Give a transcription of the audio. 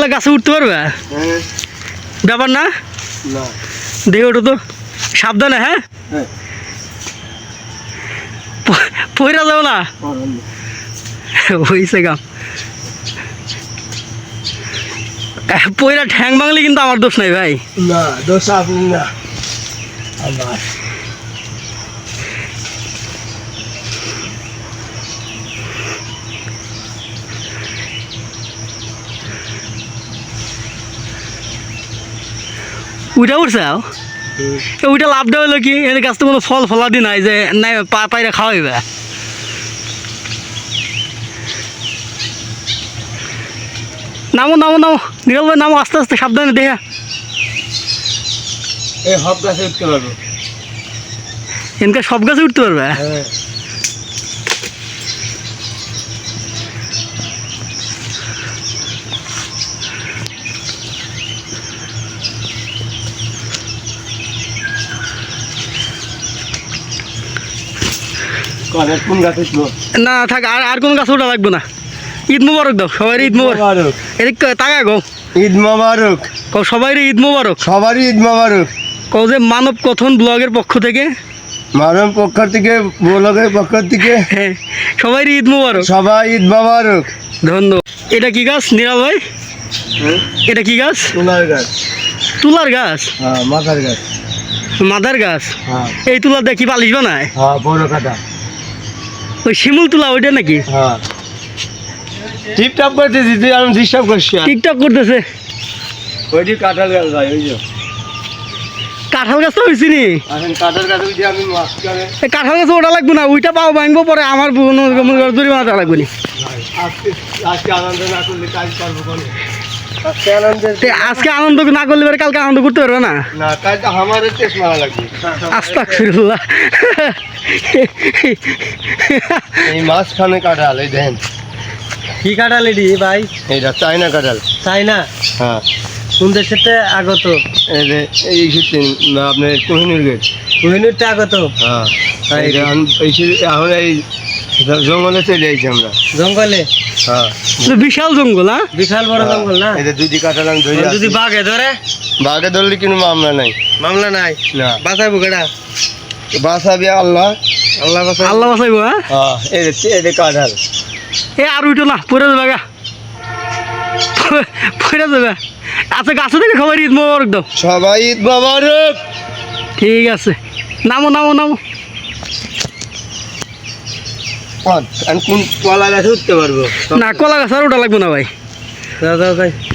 এগুলা গাছে উঠতে পারবে? ব্যাপার না, দেখে ওঠো তো, সাবধানে। হ্যাঁ, পয়রা যাও না, হইছে গাম। পয়রা ঠ্যাং ভাঙলে কিন্তু আমার দোষ নাই ভাই। না, দোষ আপনি না, আমার। উঠা উঠছে, ওইটা লাভটা হলো কি, এর গাছ তো কোনো ফল ফলাদি নাই যে নাই পায়রা খাওয়াইবে। নামো নামো নামো, নিরল ভাই নামো, আস্তে আস্তে সাবধানে দেখা। এই সব গাছে উঠতে পারবো, এনকে সব গাছে উঠতে পারবে। কোন গাছে উঠবো? না থাক, আর কোনো গাছে ওঠা লাগবে না। ঈদ মোবারক দাও সবাই, ঈদ মোবারক। এদিক তাকা গো, ঈদ মোবারক। কও সবাই ঈদ মোবারক। সবারই ঈদ মোবারক। কও যে মানব কথন ব্লগের পক্ষ থেকে, মানব পক্ষ থেকে, ব্লগের পক্ষ থেকে, হ্যাঁ সবাই ঈদ মোবারক। সবাই ঈদ মোবারক। ধন্যবাদ। এটা কি গাছ নিরাল ভাই? এটা কি গাছ? তুলার গাছ। তুলার গাছ? হ্যাঁ, মাথার গাছ। মাদার গাছ? হ্যাঁ। এই তুলা দেখি পালিশ বানায়? হ্যাঁ, বড় কাটা। ওই শিমুল তুলা ওইটা নাকি? হ্যাঁ। টিপটাপ করতেছি, তুই আমি ডিস্টার্ব করছি। টিকটক করতেছে। ওইটি কাঁঠাল গাছ ভাই, ওই যে কাঁঠাল গাছ তো হয়েছি নি। এখন কাঁঠাল গাছ, ওই যে আমি মাছ করে এই কাঁঠাল গাছ ওটা লাগবে না, ওইটা পাও ভাঙবো পরে আমার জরিমানা দেওয়া লাগবে না। আজকে আজকে আনন্দ না করলে কাজ পারবো কোনে? আজকে আনন্দের আজকে আনন্দ না করলে পরে কালকে আনন্দ করতে পারবে না। না, কাজটা আমাদের টেস্ট মারা লাগবে। আস্তাগফিরুল্লাহ। এই মাঝখানে কাঁঠাল, এই দেখেন। কি কাঁঠাল এটি ভাই? এইটা চাইনা কাঁঠাল। তাই না? হ্যাঁ। কোন দেশেতে আগত? এই যে এই আপনার কোহিনুর গেট। কোহিনুরটা আগত? হ্যাঁ। এখন এই জঙ্গলে চলে আইছি আমরা। জঙ্গলে? হ্যাঁ। বিশাল জঙ্গল। হ্যাঁ, বিশাল বড় জঙ্গল না? এই যে দুটি কাঁঠাল আমি ধরে যদি বাঘে ধরে? বাঘে ধরলে কোনো মামলা নাই। মামলা নাই? না। বাঁচাইবো কেডা? বাঁচাবি আল্লাহ। আল্লাহ বাঁচাই। আল্লাহ বাঁচাইবো। হ্যাঁ, এই যে কাঁঠাল। এ আর উঠো না, পড়ে যাবে গা, পড়ে যাবে। আচ্ছা গাছে থেকে সবাই ঈদ মোবারক দাও। সবাই ঈদ মোবারক। ঠিক আছে, নামো নামো নামো। কোন কলা গাছে উঠতে পারবো না, কলা গাছ আর ওটা লাগবে না ভাই। যাও যাও যাই।